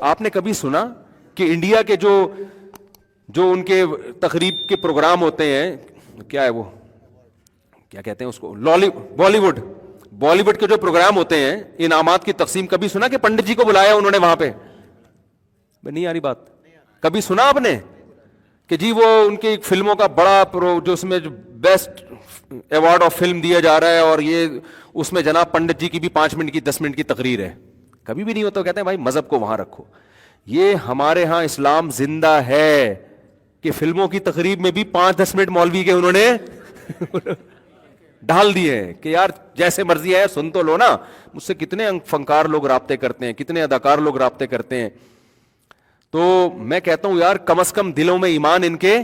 آپ نے کبھی سنا کہ انڈیا کے جو ان کے تقریب کے پروگرام ہوتے ہیں, کیا ہے وہ, کیا کہتے ہیں اس کو, بالی ووڈ کے جو پروگرام ہوتے ہیں انعامات کی تقسیم, کبھی سنا کہ پنڈت جی کو بلایا انہوں نے وہاں پہ؟ نہیں آ رہی بات. کبھی سنا آپ نے کہ جی وہ ان کی فلموں کا بڑا جو اس میں بیسٹ ایوارڈ آف فلم دیا جا رہا ہے اور یہ اس میں جناب پنڈت جی کی بھی 5 منٹ کی 10 منٹ کی تقریر ہے؟ کبھی بھی نہیں ہوتا. کہتے ہیں بھائی مذہب کو وہاں رکھو. یہ ہمارے ہاں اسلام زندہ ہے کہ فلموں کی تقریب میں بھی 5-10 منٹ مولوی کے انہوں نے ڈال دیے ہیں کہ یار جیسے مرضی ہے سن تو لو نا. مجھ سے کتنے فنکار لوگ رابطے کرتے ہیں, کتنے اداکار لوگ رابطے کرتے ہیں. تو میں کہتا ہوں یار کم از کم دلوں میں ایمان ان کے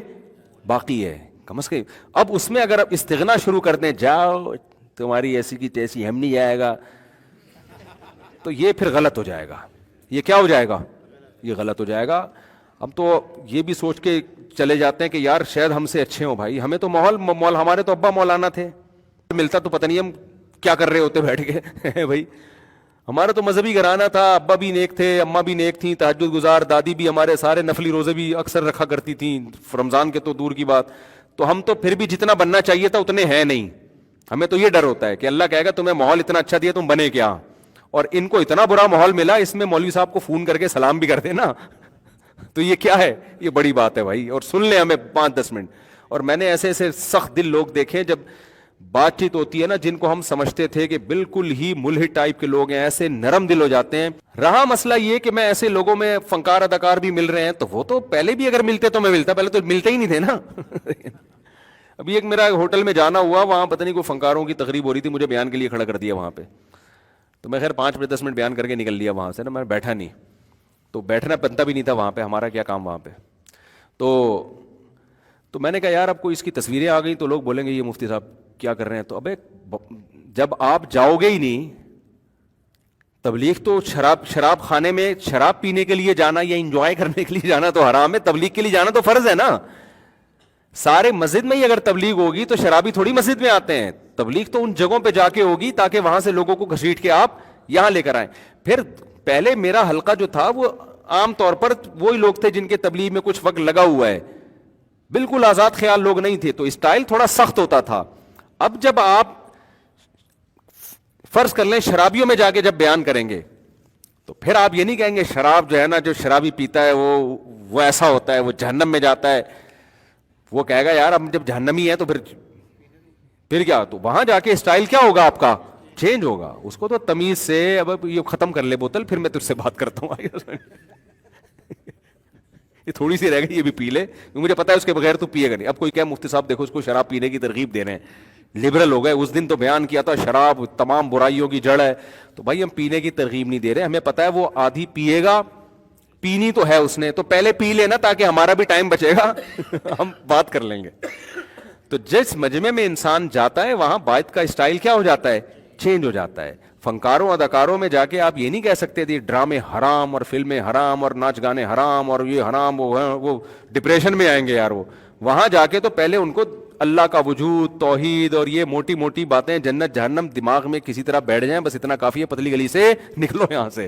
باقی ہے, کم از کم. اب اس میں اگر اب استغنا شروع کر دیں, جاؤ تمہاری ایسی کی تیسی, ہم نہیں جائے گا, تو یہ پھر غلط ہو جائے گا. یہ کیا ہو جائے گا؟ یہ غلط ہو جائے گا. ہم تو یہ بھی سوچ کے چلے جاتے ہیں کہ یار شاید ہم سے اچھے ہوں بھائی, ہمیں تو مول ہمارے تو ابا مولانا تھے, ملتا تو پتہ نہیں ہم کیا کر رہے ہوتے بیٹھ کے بھائی. ہمارا تو مذہبی گھرانہ تھا, ابا بھی نیک تھے, اماں بھی نیک تھیں, تہجد گزار, دادی بھی ہمارے سارے نفلی روزے بھی اکثر رکھا کرتی تھیں, رمضان کے تو دور کی بات. تو ہم تو پھر بھی جتنا بننا چاہیے تھا اتنے ہیں نہیں. ہمیں تو یہ ڈر ہوتا ہے کہ اللہ کہے گا تمہیں ماحول اتنا اچھا دیا تم بنے کیا, اور ان کو اتنا برا ماحول ملا, اس میں مولوی صاحب کو فون کر کے سلام بھی کر دینا. تو یہ کیا ہے؟ یہ بڑی بات ہے بھائی, اور سن لیں ہمیں 5-10 منٹ. اور میں نے ایسے ایسے سخت دل لوگ دیکھے, جب بات چیت ہوتی ہے نا, جن کو ہم سمجھتے تھے کہ بالکل ہی ملحد ٹائپ کے لوگ ہیں, ایسے نرم دل ہو جاتے ہیں. رہا مسئلہ یہ کہ میں ایسے لوگوں میں فنکار اداکار بھی مل رہے ہیں, تو وہ تو پہلے بھی اگر ملتے تو میں ملتا, پہلے تو ملتے ہی نہیں تھے نا. ابھی ایک میرا ہوٹل میں جانا ہوا, وہاں پتہ نہیں کوئی فنکاروں کی تقریب ہو رہی تھی, مجھے بیان کے لیے کھڑا کر دیا وہاں پہ. تو میں خیر 5-10 منٹ بیان کر کے نکل لیا وہاں سے نا, میں بیٹھا نہیں, تو بیٹھنا بنتا بھی نہیں تھا وہاں پہ, ہمارا کیا کام وہاں پہ. تو میں نے کہا یار اب کوئی اس کی تصویریں آ گئیں تو لوگ بولیں گے یہ مفتی صاحب کیا کر رہے ہیں. تو ابے جب آپ جاؤ گے ہی نہیں, تبلیغ تو شراب خانے میں شراب پینے کے لیے جانا یا انجوائے کرنے کے لیے جانا تو حرام ہے, تبلیغ کے لیے جانا تو فرض ہے نا. سارے مسجد میں ہی اگر تبلیغ ہوگی تو شرابی تھوڑی مسجد میں آتے ہیں, تبلیغ تو ان جگہوں پہ جا کے ہوگی تاکہ وہاں سے لوگوں کو گھسیٹ کے آپ یہاں لے کر آئیں. پھر پہلے میرا حلقہ جو تھا وہ عام طور پر وہی لوگ تھے جن کے تبلیغ میں کچھ وقت لگا ہوا ہے, بالکل آزاد خیال لوگ نہیں تھے, تو اسٹائل تھوڑا سخت ہوتا تھا. اب جب آپ فرض کر لیں شرابیوں میں جا کے جب بیان کریں گے, تو پھر آپ یہ نہیں کہیں گے شراب جو ہے نا, جو شرابی پیتا ہے وہ ایسا ہوتا ہے, وہ جہنم میں جاتا ہے. وہ کہے گا یار اب جب جہنمی ہے تو پھر کیا, تو وہاں جا کے اسٹائل کیا ہوگا آپ کا, چینج ہوگا. اس کو تو تمیز سے اب یہ ختم کر لے بوتل, پھر میں تجھ سے بات کرتا ہوں. یہ تھوڑی سی رہ گئی, یہ بھی پی لے, مجھے پتا ہے اس کے بغیر تو پیے گا نہیں. اب کوئی کہ مفتی صاحب دیکھو اس کو شراب پینے کی ترغیب دے رہے ہیں, لبرل ہو گئے. اس دن تو بیان کیا تھا شراب تمام برائیوں کی جڑ ہے, تو بھائی ہم پینے کی ترغیب نہیں دے رہے, ہمیں پتا ہے وہ آدھی پیے گا, پینی تو ہے اس نے, تو پہلے پی لینا تاکہ ہمارا بھی ٹائم بچے گا, ہم بات کر لیں گے. تو جس مجمع میں انسان جاتا ہے وہاں بات کا اسٹائل کیا ہو جاتا ہے, چینج ہو جاتا ہے. فنکاروں اداکاروں میں جا کے آپ یہ نہیں کہہ سکتے تھے ڈرامے حرام اور فلمیں حرام اور ناچ گانے حرام اور یہ حرام, وہ ڈپریشن میں آئیں گے یار. وہ وہاں جا کے تو پہلے ان کو اللہ کا وجود, توحید اور یہ موٹی موٹی باتیں, جنت جہنم دماغ میں کسی طرح بیٹھ جائیں, بس اتنا کافی ہے, پتلی گلی سے نکلو یہاں سے.